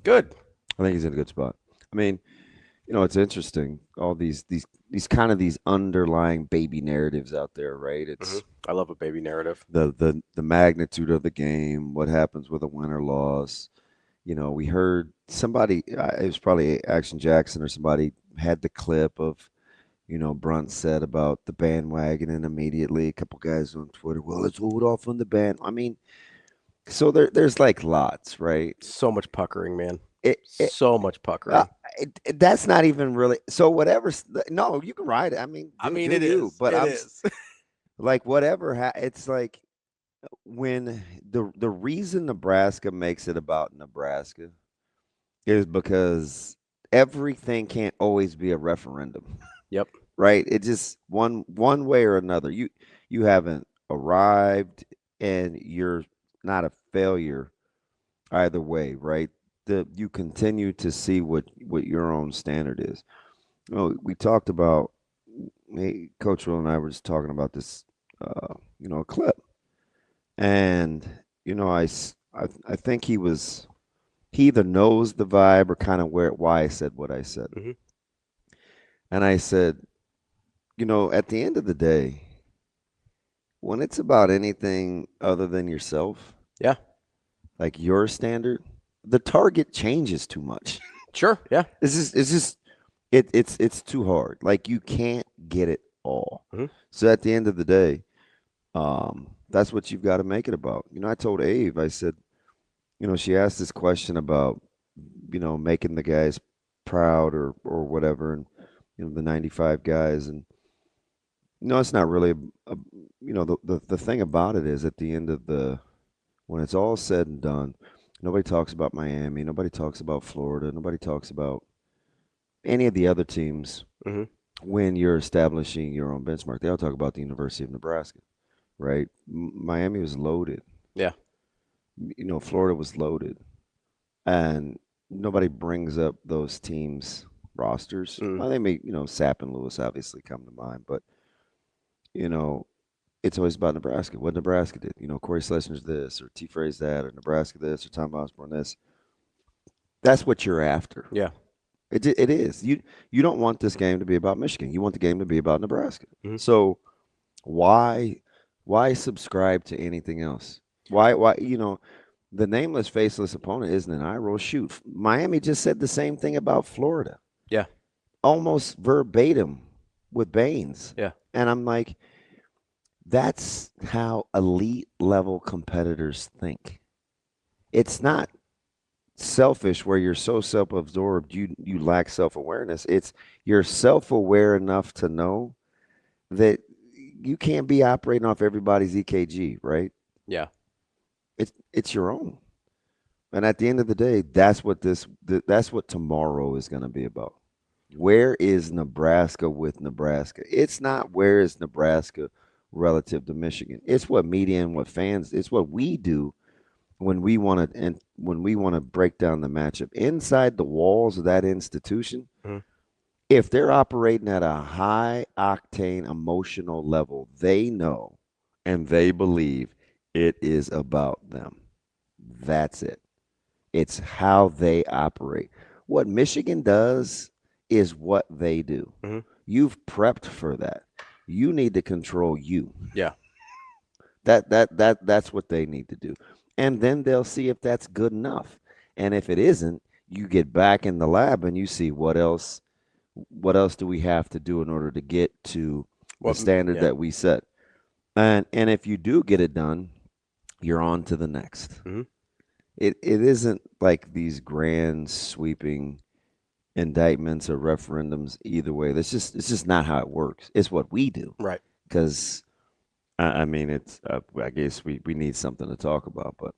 Good. I think he's in a good spot. I mean, it's interesting. All these kind of these underlying baby narratives out there, right? Hmm. It's I love a baby narrative. the magnitude of the game, what happens with a win or loss. We heard somebody, it was probably Action Jackson or somebody had the clip of, Brunt said about the bandwagon, and immediately a couple guys on Twitter, well, let's hold off on the band. I mean, so there's like lots, right? So much puckering, man. It, it, So much uh, puckering. that's not even really so whatever. No, you can ride it. I mean, I mean, do it you? is. But It is. like whatever. It's like when the reason Nebraska makes it about Nebraska is because everything can't always be a referendum, Yep. right? It just one way or another. You haven't arrived, and you're not a failure either way, right? You continue to see what your own standard is. We talked about, hey, Coach Rhule and I were just talking about this, clip, and I think he either knows the vibe or kind of why I said what I said. Hmm. And I said, at the end of the day, when it's about anything other than yourself, Yeah. like your standard, the target changes too much. Sure. Yeah. It's too hard. Like you can't get it all. Hmm. So at the end of the day, that's what you've got to make it about. I told Ave, I said, she asked this question about, making the guys proud or whatever, and the 95 guys, and it's not really the thing about it is at the end of the when it's all said and done, nobody talks about Miami, nobody talks about Florida, nobody talks about any of the other teams Hmm. when you're establishing your own benchmark. They all talk about the University of Nebraska, right? Miami was loaded. Yeah. Florida was loaded, and nobody brings up those teams' rosters. Mm. Well, they may, Sapp and Lewis obviously come to mind, but you know, it's always about Nebraska. What Nebraska did. Corey Schlessinger's this, or T. Phrase that, or Nebraska this, or Tom Osborne this. That's what you're after. Yeah. It is. You don't want this game to be about Michigan. You want the game to be about Nebraska. Hmm. So why why subscribe to anything else? Why the nameless faceless opponent isn't an eye roll. Shoot, Miami just said the same thing about Florida, Yeah. almost verbatim with Baines, Yeah. and I'm like, that's how elite level competitors think. It's not selfish where you're so self-absorbed you lack self-awareness. It's you're self-aware enough to know that you can't be operating off everybody's EKG, right? Yeah. It's your own. And at the end of the day, that's what tomorrow is going to be about. Where is Nebraska with Nebraska? It's not where is Nebraska relative to Michigan. It's what media and what fans. It's what we do when we want to break down the matchup inside the walls of that institution. Hmm. If they're operating at a high octane emotional level, they know and they believe it is about them. That's it. It's how they operate. What Michigan does is what they do. Hmm. You've prepped for that. You need to control you. Yeah. That's what they need to do. And then they'll see if that's good enough. And if it isn't, you get back in the lab and you see what else do we have to do in order to get to the What? standard Yeah. that we set. And if you do get it done, you're on to the next. Hmm. It isn't like these grand sweeping indictments or referendums either way. It's just not how it works. It's what we do. Right. Because I mean, it's I guess we need something to talk about, but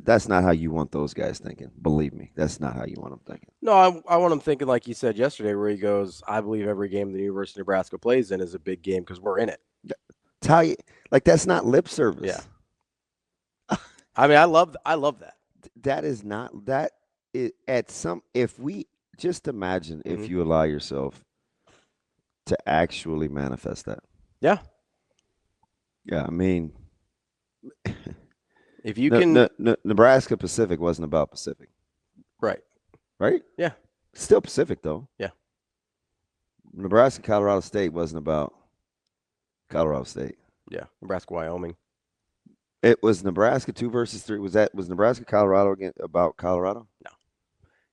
that's not how you want those guys thinking. Believe me, that's not how you want them thinking. No, I want him thinking like you said yesterday, where he goes, "I believe every game the University of Nebraska plays in is a big game because we're in it." It's how you like. That's not lip Yeah. service. I mean, I love that. That is not that. At some, if we just imagine Hmm. if you allow yourself to actually manifest that. Yeah. Yeah, I mean, If you can, Nebraska Pacific wasn't about Pacific. Right. right? Yeah. Still Pacific though. Yeah. Nebraska, Colorado State wasn't about Colorado State. Yeah. Nebraska, Wyoming. It was Nebraska 2 versus 3. Was Nebraska Colorado again about Colorado? No.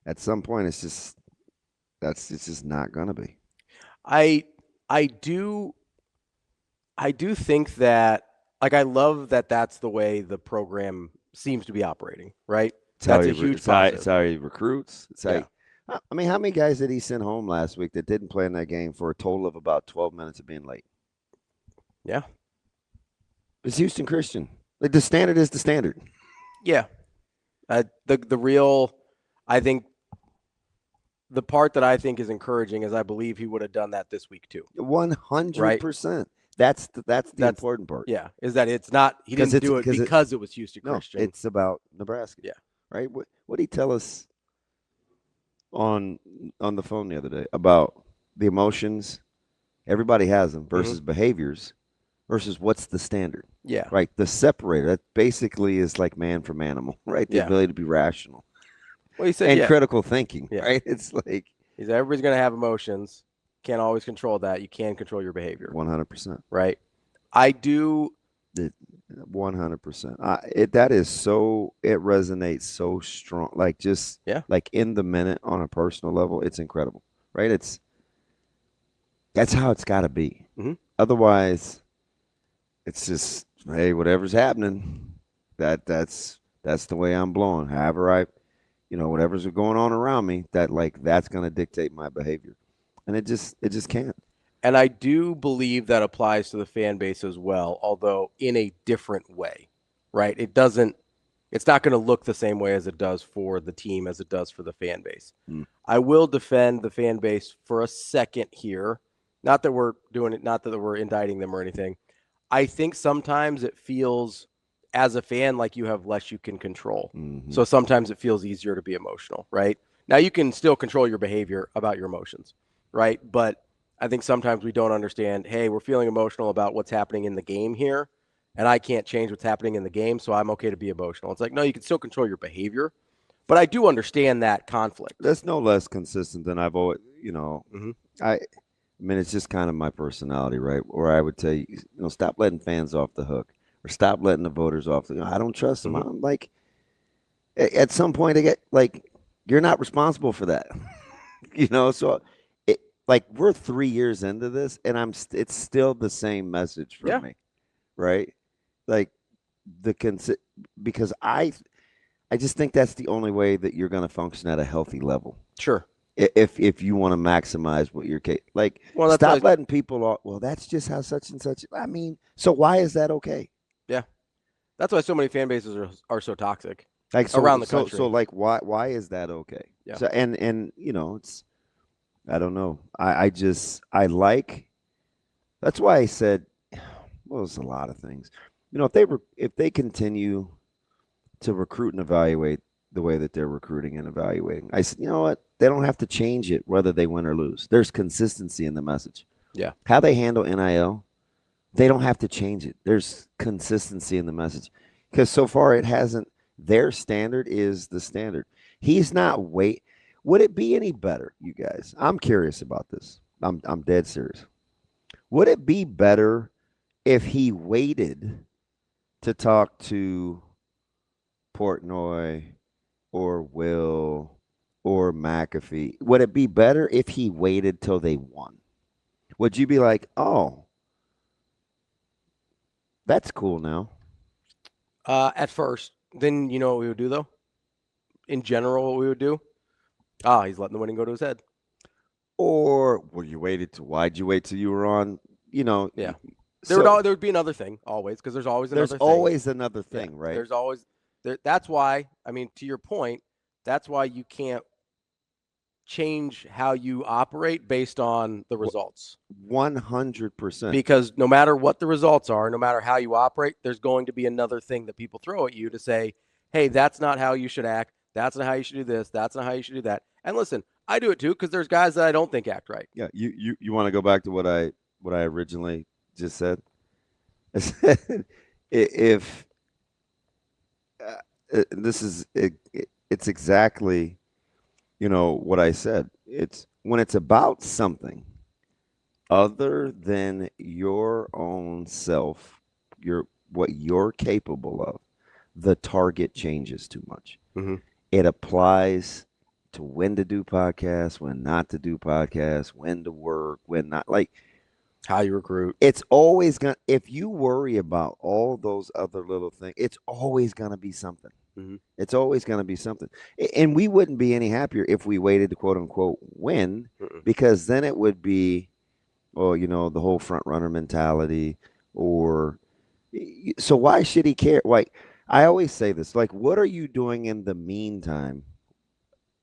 At some point, it's just not gonna be. I I do I do think that like I love that that's the way the program seems to be operating, right? That's a huge It's positive. how he recruits. It's how Yeah. he, I mean, how many guys did he send home last week that didn't play in that game for a total of about 12 minutes of being late? Yeah. It's Houston Christian. Like the standard is the standard. Yeah. The real I think the part that I think is encouraging is I believe he would have done that this week too. Right? 100%. That's the That's important part. yeah, is that it's not he Because didn't it's do it because it because it was Houston no, Christian. it's about Nebraska. Yeah. Right? What did he tell us on the phone the other day about the emotions? Everybody has them versus behaviors versus what's the standard. Yeah. Right? The separator, that basically is like man from animal, right? The Yeah. ability to be rational Well, he said and yeah. critical thinking, Yeah. right? It's like He said everybody's going to have emotions. Can't always control that. You can control your behavior, 100%. right? I do 100%. That is so, it resonates so strong. Like just yeah. like in the minute on a personal level, it's incredible, right? That's how it's got to be. Mm-hmm. Otherwise, it's just, hey, whatever's happening, that's the way I'm blowing. However, whatever's going on around me, that's going to dictate my behavior, and it just can't. And I do believe that applies to the fan base as well, although in a different way, right? It's not going to look the same way as it does for the team as it does for the fan base. Mm. I will defend the fan base for a second here. Not that we're doing it, not that we're indicting them or anything. I think sometimes it feels as a fan like you have less you can control. Mm-hmm. So sometimes it feels easier to be emotional, right? Now you can still control your behavior about your emotions, right? But I think sometimes we don't understand, hey, we're feeling emotional about what's happening in the game here, and I can't change what's happening in the game, so I'm okay to be emotional. It's like, no, you can still control your behavior. But I do understand that conflict. That's no less consistent than I've always, Mm-hmm. I mean, it's just kind of my personality, right? Where I would tell you, stop letting fans off the hook or stop letting the voters off the. I don't trust them. Mm-hmm. I'm like, at some point, I get like, you're not responsible for that, So, like we're 3 years into this, and it's still the same message for Yeah, me, right? Like because I just think that's the only way that you're going to function at a healthy level. sure. If you want to maximize what you're like, Well, stop letting people off. Well, that's just how such and such. I mean, so why is that okay? Yeah, that's why so many fan bases are so toxic Like around the country. So like why is that okay? Yeah. So and it's I don't know. I like that's why I said well, there's a lot of things. If they continue to recruit and evaluate the way that they're recruiting and evaluating. I said, you know what? They don't have to change it whether they win or lose. There's consistency in the message. Yeah. How they handle NIL, they don't have to change it. There's consistency in the message. Because so far it hasn't, their standard is the standard. He's not would it be any better, you guys? I'm curious about this. I'm dead serious. Would it be better if he waited to talk to Portnoy or Will or McAfee? Would it be better if he waited till they won? Would you be like, oh, that's cool now? At first, then you know what we would do though. In general, what we would do? He's letting the winning go to his head. Or why'd you wait till you were on, Yeah. There would be another thing always because there's always another there's thing. always another thing, right? There's always that's why, I mean, to your point, that's why you can't change how you operate based on the results. 100%. Because no matter what the results are, no matter how you operate, there's going to be another thing that people throw at you to say, hey, that's not how you should act. That's not how you should do this. That's not how you should do that. And listen, I do it too because there's guys that I don't think act right. Yeah, you want to go back to what I originally just said? If this is it's exactly what I said. It's when it's about something other than your own self, what you're capable of, the target changes too much. Mm-hmm. It applies to when to do podcasts, when not to do podcasts, when to work, when not. Like How you recruit. it's always gonna if you worry about all those other little things, it's always gonna be something. Mm-hmm. It's always gonna be something. And we wouldn't be any happier if we waited to quote unquote win, Mm-mm. because then it would be, well, the whole front runner mentality. Or so why should he care? Like I always say this, like what are you doing in the meantime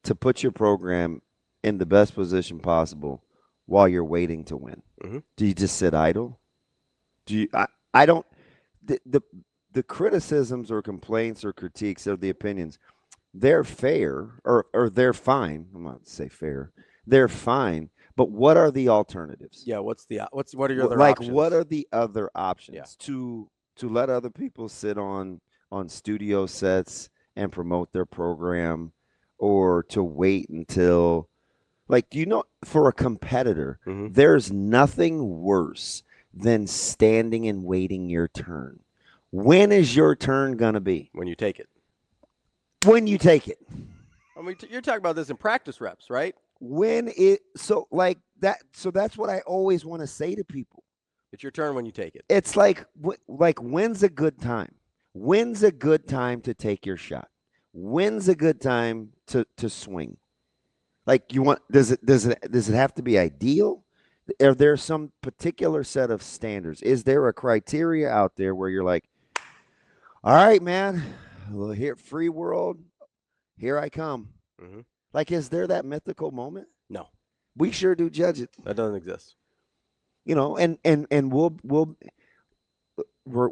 to put your program in the best position possible while you're waiting to win? Mm-hmm. Do you just sit idle? Do you I don't the criticisms or complaints or critiques or the opinions, they're fair, or they're fine. I'm not to say fair. They're fine, but what are the alternatives? Yeah. What are your other What options? are the other Yeah. options to let other people sit on studio sets and promote their program, or to wait until, like, for a competitor, Mm-hmm. there's nothing worse than standing and waiting your turn. When is your turn going to be? When you take it. When you take it. I mean, you're talking about this in practice reps, right? When it, so like that, so that's what I always want to say to people. It's your turn when you take it. It's like when's a good time? When's a good time to take your shot? When's a good time to swing? Like does it have to be ideal? Are there some particular set of standards? Is there a criteria out there where you're like, all right, man, well, here, free world, here I come. Mm-hmm. Like, is there that mythical moment? No, We sure do judge it, that doesn't exist. and we're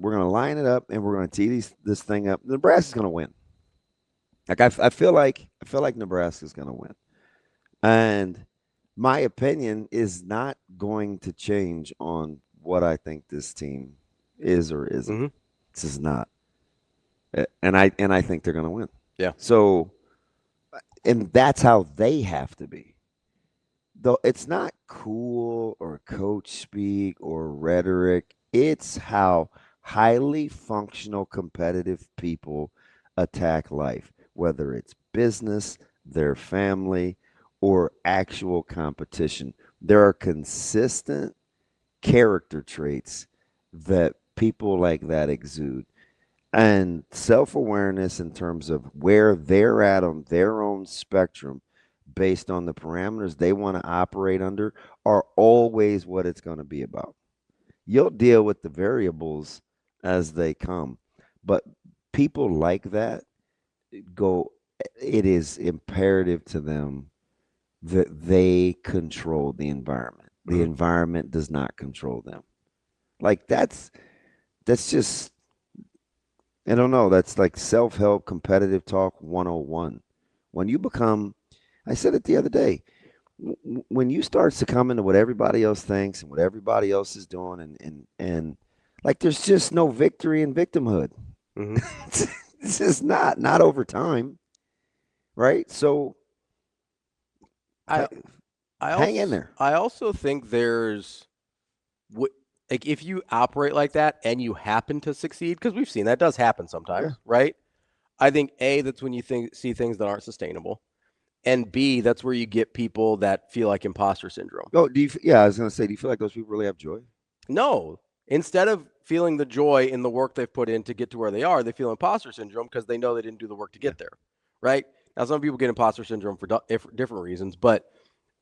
gonna line it up, and we're gonna tee this thing up. Nebraska's gonna win. Like I feel like Nebraska's gonna win, and my opinion is not going to change on what I think this team is or isn't. Mm-hmm. This is not, and I think they're gonna win. Yeah. So, and that's how they have to be. Though it's not cool or coach speak or rhetoric. It's how highly functional, competitive people attack life, whether it's business, their family, or actual competition. There are consistent character traits that people like that exude. And self awareness in terms of where they're at on their own spectrum, based on the parameters they want to operate under, are always what it's going to be about. You'll deal with the variables as they come, but people like that go, it is imperative to them that they control the environment. The Mm-hmm. environment does not control them. Like that's just, I don't know, that's like self-help competitive talk 101. When you become, I said it the other day, when you start succumbing to what everybody else thinks and what everybody else is doing, and like there's just no victory in victimhood. Mm-hmm. It's just not over time, right? So I I hang in also there. I also think there's like if you operate like that and you happen to succeed, because we've seen that does happen Yeah. sometimes, right? I think A, that's when you see things that aren't sustainable, and B, that's where you get people that feel like imposter syndrome. Oh, yeah, I was gonna say, do you feel like those people really have joy? No, instead of feeling the joy in the work they've put in to get to where they are, they feel imposter syndrome because they know they didn't do the work to Yeah. get there, right? Now, some people get imposter syndrome for different reasons, but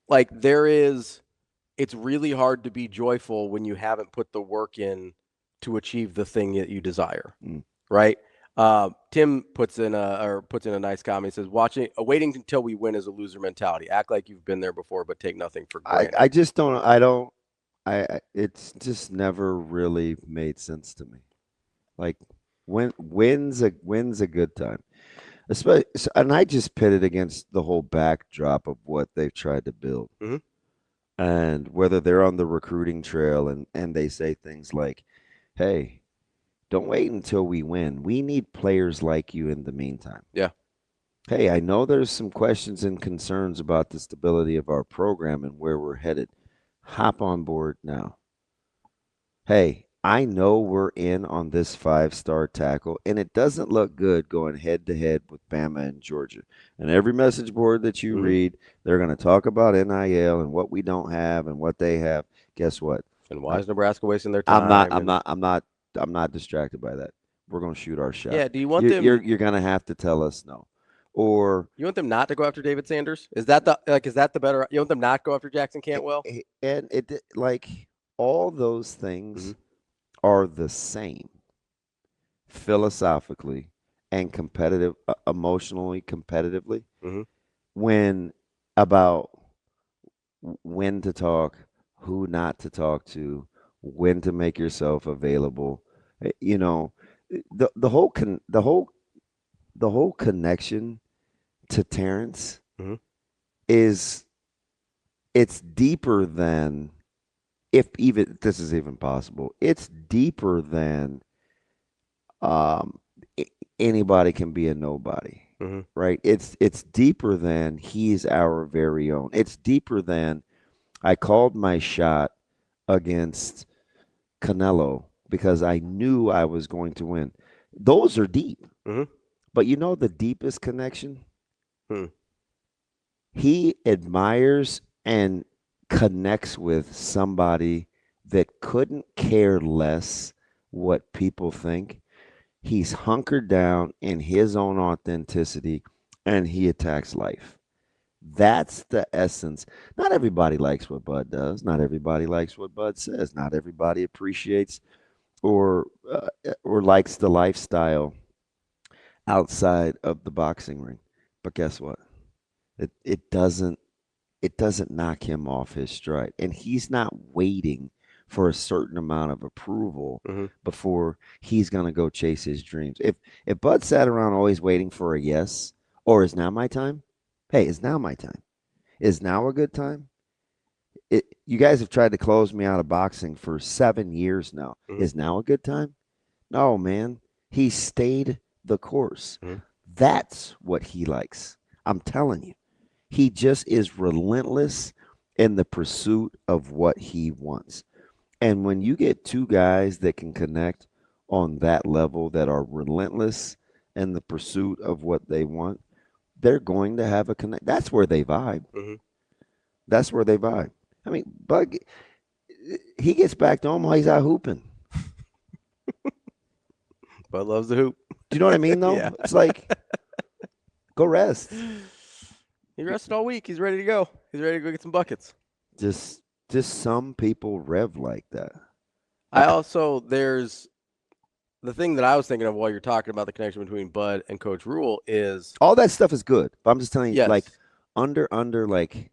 like it's really hard to be joyful when you haven't put the work in to achieve the thing that you desire, Mm. right? Tim puts in a nice comment. He says, waiting until we win is a loser mentality. Act like you've been there before, but take nothing for I granted." just don't. I don't. It's just never really made sense to me. Like when's a good time, especially, and I just pit it against the whole backdrop of what they've tried to build, Mm-hmm. and whether they're on the recruiting trail, and they say things like, "Hey, don't wait until we win. We need players like you in the meantime." Yeah. Hey, I know there's some questions and concerns about the stability of our program and where we're headed. Hop on board now. Hey, I know we're in on this 5-star tackle, and it doesn't look good going head to head with Bama and Georgia. And every message board that you Hmm. read, they're going to talk about NIL and what we don't have and what they have. Guess what? And why I'm, is Nebraska wasting their I'm not. time? I'm And not. I'm not. I'm not distracted by that. We're going to shoot our shot. yeah, do you want You're them? you're you're going to have to tell us no, or You want them not to go after David Sanders? Is that the like? Is that the better? You want them not go after Jackson Cantwell? and it like all those Hmm. things are the same philosophically and competitive, emotionally competitively, Hmm. when about when to talk, who not to talk to, when to make yourself available. You know, the whole connection to Terrence Hmm. is it's deeper than, if even this is even possible. It's deeper than um, anybody can be a nobody, Hmm. right? It's deeper than he's our very own. It's deeper than I called my shot against Canelo because I knew I was going to win. Those are deep, Hmm. but you know the deepest connection? Hmm. He admires and connects with somebody that couldn't care less what people think. He's hunkered down in his own authenticity and he attacks life. That's the essence. Not everybody likes what Bud does. Not everybody likes what Bud says. Not everybody appreciates or or likes the lifestyle outside of the boxing ring. But guess what? It doesn't knock him off his stride. And he's not waiting for a certain amount of approval Hmm. before he's going to go chase his dreams. If Bud sat around always waiting for a yes or is now my time? Hey, is now my time? Is now a good time? You guys have tried to close me out of boxing for 7 years now. Hmm. Is now a good time? No, man. He stayed the course. Hmm. That's what he likes. I'm telling you. He just is relentless in the pursuit of what he wants. And when you get two guys that can connect on that level, that are relentless in the pursuit of what they want, they're going to have a connect. That's where they vibe. Hmm. That's where they vibe. I mean, Bug, he gets back to Omaha, he's out hooping. Bud loves the hoop. Do you know what I mean, Yeah. though? It's like, go rest. He rested all week. He's ready to go. He's ready to go get some buckets. Just, just some people rev like that. I also there's the thing that I was thinking of while you're talking about the connection between Bud and Coach Rhule is All that stuff is good, but I'm just telling you, like, yes. under like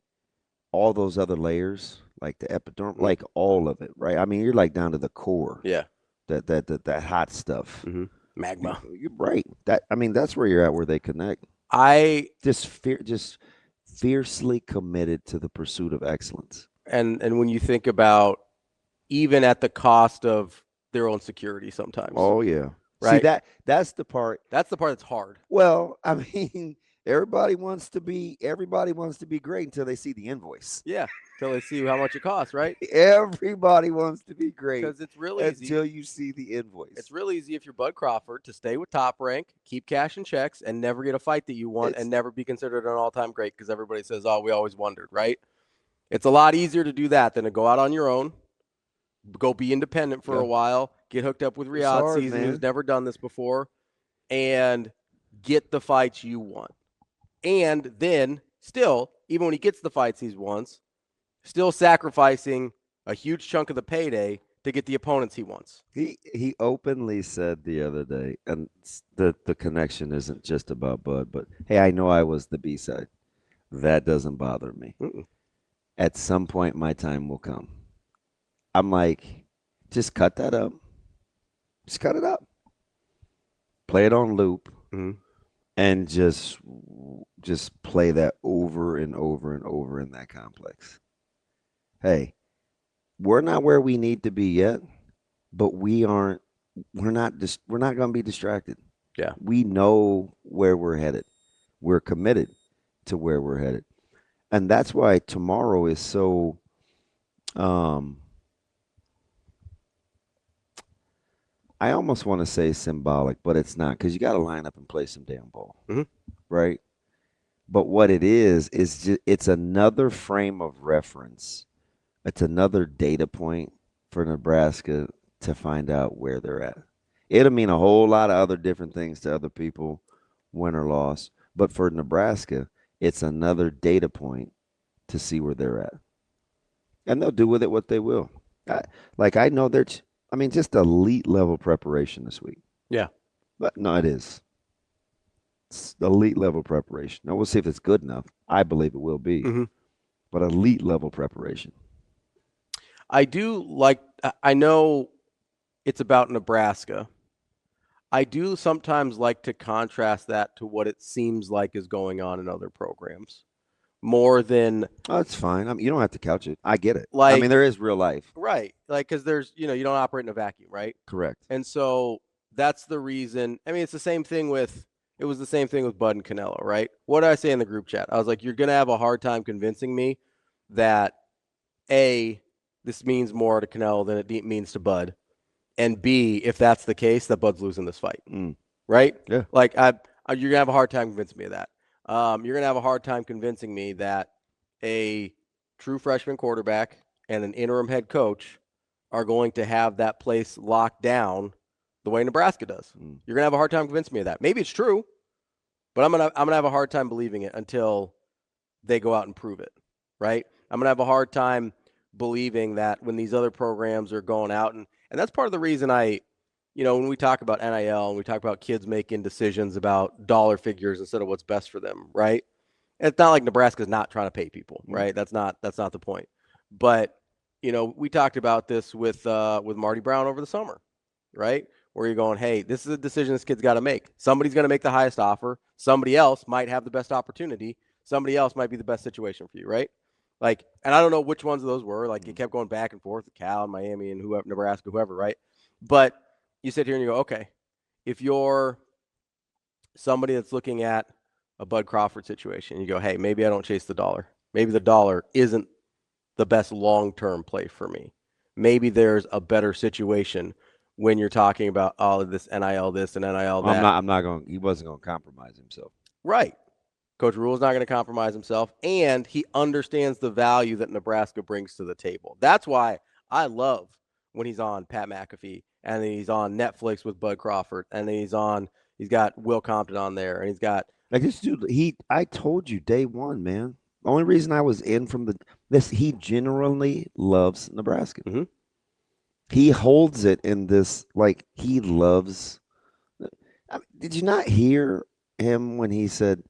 all those other layers, like the epiderm, Mhm. like all of it, right? I mean, you're like down to the core, Yeah. that hot stuff. Hmm. Magma. You're right. That I mean, that's where you're at, where they connect. I Just fiercely committed to the pursuit of excellence. and when you think about even at the cost of their own security sometimes, Oh yeah. See right? that's the part. That's the part that's hard. Well, I mean, everybody wants to be great until they see the invoice. Yeah. Till they see how much it costs, right? Everybody wants to be great Because it's real easy. until you see the It's invoice. real easy if you're Bud Crawford to stay with Top Rank, keep cashing checks, and never get a fight that you want, and It's never be considered an all-time great because everybody says, "Oh, we always wondered," right? It's a lot easier to do that than to go out on your own, go be independent for yeah, a while, get hooked up with it's Riyadh hard, Season, who's man. never done this before, and get the fights you want. And then, still, even when he gets the fights he wants, still sacrificing a huge chunk of the payday to get the opponents he wants. He openly said the other day, and the connection isn't just about Bud, but hey, I know I was the B side. That doesn't bother me. Mm-mm. At some point, my time will come. I'm like, just cut that up. Just cut it up. Play it on loop, Mm-hmm. and just play that over and over and over in that complex. Hey, we're not where we need to be yet, but we aren't. We're not going to be distracted. Yeah. We know where we're headed. We're committed to where we're headed. And that's why tomorrow is so um I almost want to say symbolic, but it's not because you got to line up and play some damn ball, Hmm. right? But what it is just, it's another frame of reference. It's another data point for Nebraska to find out where they're at. It'll mean a whole lot of other different things to other people, win or loss. But for Nebraska, it's another data point to see where they're at. And they'll do with it what they will. I, I know I mean, just elite level preparation this week. Yeah. But no, it is. It's elite level preparation. Now, we'll see if it's good enough. I believe it will be. Hmm. But elite level preparation. I do like, I know it's about Nebraska. I do sometimes like to contrast that to what it seems like is going on in other programs more than Oh, it's fine. I mean, you don't have to couch it. I get it. I mean, like, there is real life. right. Like, because there's, you don't operate in a vacuum, right? Correct. And so that's the reason. I mean, it's the same thing with, it was the same thing with Bud and Canelo, right? What did I say in the group chat? I was like, you're going to have a hard time convincing me that A, this means more to Canelo than it means to Bud. And B, if that's the case, that Bud's losing this fight, Mm. right? Yeah. Like, you're gonna have a hard time convincing me of that. You're gonna have a hard time convincing me that a true freshman quarterback and an interim head coach are going to have that place locked down the way Nebraska does. Mm. You're gonna have a hard time convincing me of that. Maybe it's true, but I'm gonna have a hard time believing it until they go out and prove it, right? I'm gonna have a hard time believing that when these other programs are going out and that's part of the reason when we talk about NIL and we talk about kids making decisions about dollar figures instead of what's best for them, right? It's not like Nebraska's not trying to pay people, Mm. right? That's not the point. But we talked about this with Marty Brown over the summer, right? Where you're going, hey, this is a decision this kid's got to make. Somebody's going to make the highest offer. Somebody else might have the best opportunity. Somebody else might be the best situation for you, right? Like, and I don't know which ones of those were. Like, it kept going back and forth, Cal and Miami and whoever, Nebraska, whoever, right? But you sit here and you go, okay, if you're somebody that's looking at a Bud Crawford situation, you go, hey, maybe I don't chase the dollar. Maybe the dollar isn't the best long-term play for me. Maybe there's a better situation when you're talking about all of this NIL this and NIL Well, that. I'm not going. He wasn't going to compromise himself. Right. Coach Rhule is not going to compromise himself, and he understands the value that Nebraska brings to the table. That's why I love when he's on Pat McAfee and he's on Netflix with Bud Crawford, and he's got Will Compton on there, and he's got Like this dude, I told you day one, man. The only reason I was in from he genuinely loves Nebraska. mm-hmm. He holds it in this, like, he loves. I mean, did you not hear him when he said,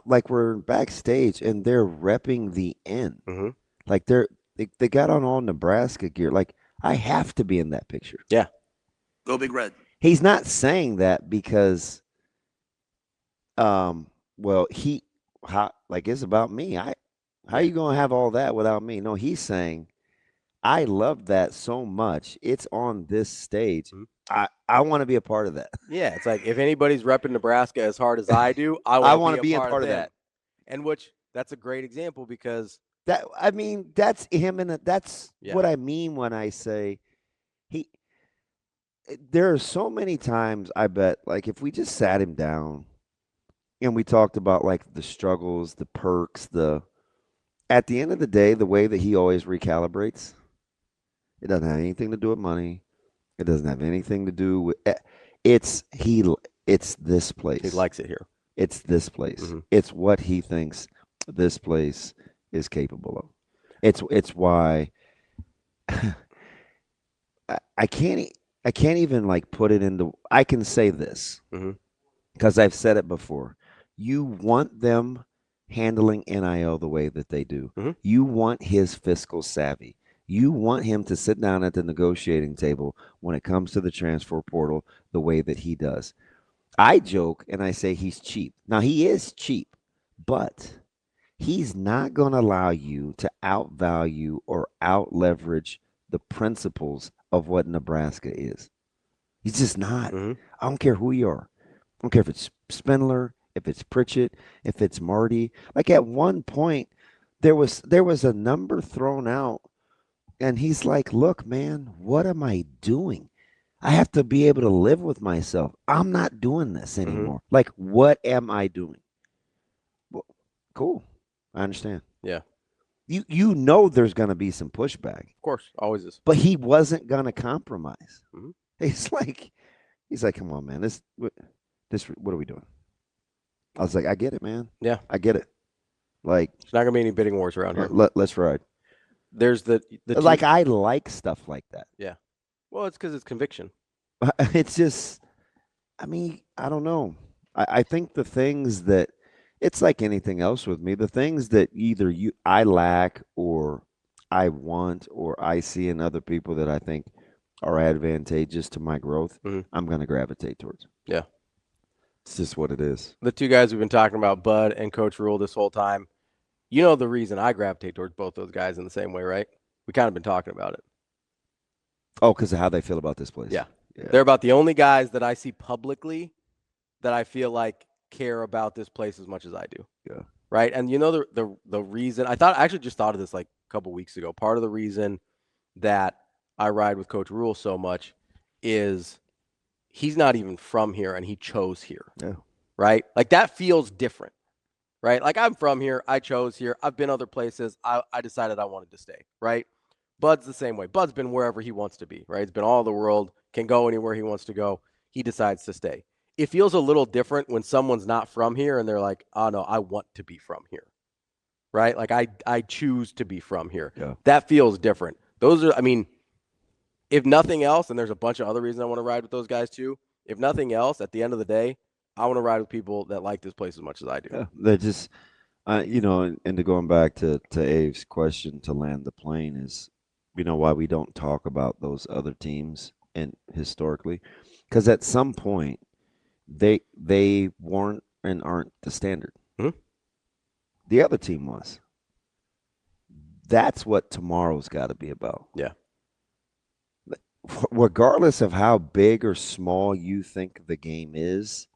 like, we're backstage and they're repping the end? Mm-hmm. Like, they got on all Nebraska gear. Like, I have to be in that picture. Yeah. Go Big Red. He's not saying that because well, like, it's about me. How you gonna have all that without me? No, he's saying I love that so much. It's on this stage. Mhm. I want to be a part of that. Yeah, it's like if anybody's repping Nebraska as hard as I do, I I want want to to be be a a part part of of them. that. And which that's a great example because I mean, that's him, and that's Yeah. what I mean when I say he. There are so many times I bet, like, if we just sat him down and we talked about, like, the struggles, the perks, at the end of the day, the way that he always recalibrates, it doesn't have anything to do with money. It doesn't have anything to do with it's he. It's this he place. likes it here. It's this place. Mhm. It's what he thinks this place is capable of. It's why I can't even, like, put it into. I can say this Mhm. because I've said it before. You want them handling NIL the way that they do. Mhm. You want his fiscal savvy. You want him to sit down at the negotiating table when it comes to the transfer portal the way that he does. I joke and I say he's cheap. Now, he is cheap, but he's not going to allow you to outvalue or outleverage the principles of what Nebraska is. He's just not. Mhm. I don't care who you are. I don't care if it's Spindler, if it's Pritchett, if it's Marty. Like at one point, there was a number thrown out, and he's like, "Look, man, what am I doing? I have to be able to live with myself. I'm not doing this Mm-hmm. anymore. Like, what am I doing?" Well, cool, I understand. Yeah, You know there's going to be some pushback, of course, always is. but he wasn't going to compromise. Mm-hmm. He's like, come on, man. What are we doing? I was like, I get it, man. Yeah, I get it. Like, there's not gonna be any bidding wars around here. let's ride. There's the two. Like, I like stuff like that. Yeah, well, it's because it's conviction. It's just, I mean, I don't know. I think the things that it's like anything else with me, the things that either I lack or I want or I see in other people that I think are advantageous to my growth, Mm-hmm. I'm going to gravitate towards. Yeah, It's just what it is. the two guys we've been talking about, Bud and Coach Rhule, this whole time. You know the reason I gravitate towards both those guys in the same way, right? We kind of been talking about it. Oh, because of how they feel about this place. Yeah. Yeah. They're about the only guys that I see publicly that I feel like care about this place as much as I do. Yeah. Right. And you know the reason I actually just thought of this like a couple weeks ago. Part of the reason that I ride with Coach Rhule so much is he's not even from here and he chose here. Yeah. Right? Like that feels different. Right? Like I'm from here, I chose here. I've been other places. I decided I wanted to stay, right? Bud's the same way. Bud's been wherever he wants to be, right? He's been all over the world, can go anywhere he wants to go. He decides to stay. It feels a little different when someone's not from here and they're like, oh, no, I want to be from here, right? Like I choose to be from here. Yeah. That feels different. Those are, I mean, if nothing else, and there's a bunch of other reasons I want to ride with those guys too. If nothing else, at the end of the day, I want to ride with people that like this place as much as I do. Yeah. They're just, you know, and to going back to Abe's question to land the plane is, you know, why we don't talk about those other teams and historically, because at some point they weren't and aren't the standard. Mm-hmm. The other team was. That's what tomorrow's got to be about. Yeah. Regardless of how big or small you think the game is,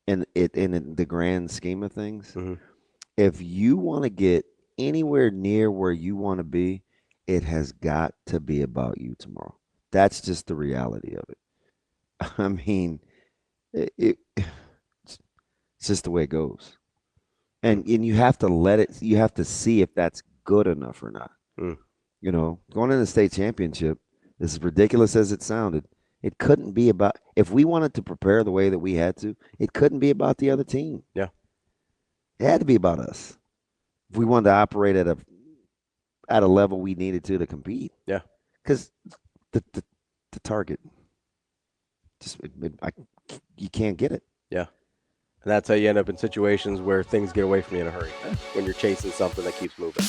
in the grand scheme of things, Mm-hmm. if you want to get anywhere near where you want to be, it has got to be about you tomorrow. That's just the reality of it. I mean, it's just the way it goes. And you have to let it, you have to see if that's good enough or not. Mm. You know, going in the state championship, as ridiculous as it sounded, it couldn't be about, if we wanted to prepare the way that we had to, it couldn't be about the other team. Yeah. It had to be about us. If we wanted to operate at a level we needed to compete. Yeah. Because the target, just you can't get it. Yeah. And that's how you end up in situations where things get away from you in a hurry when you're chasing something that keeps moving.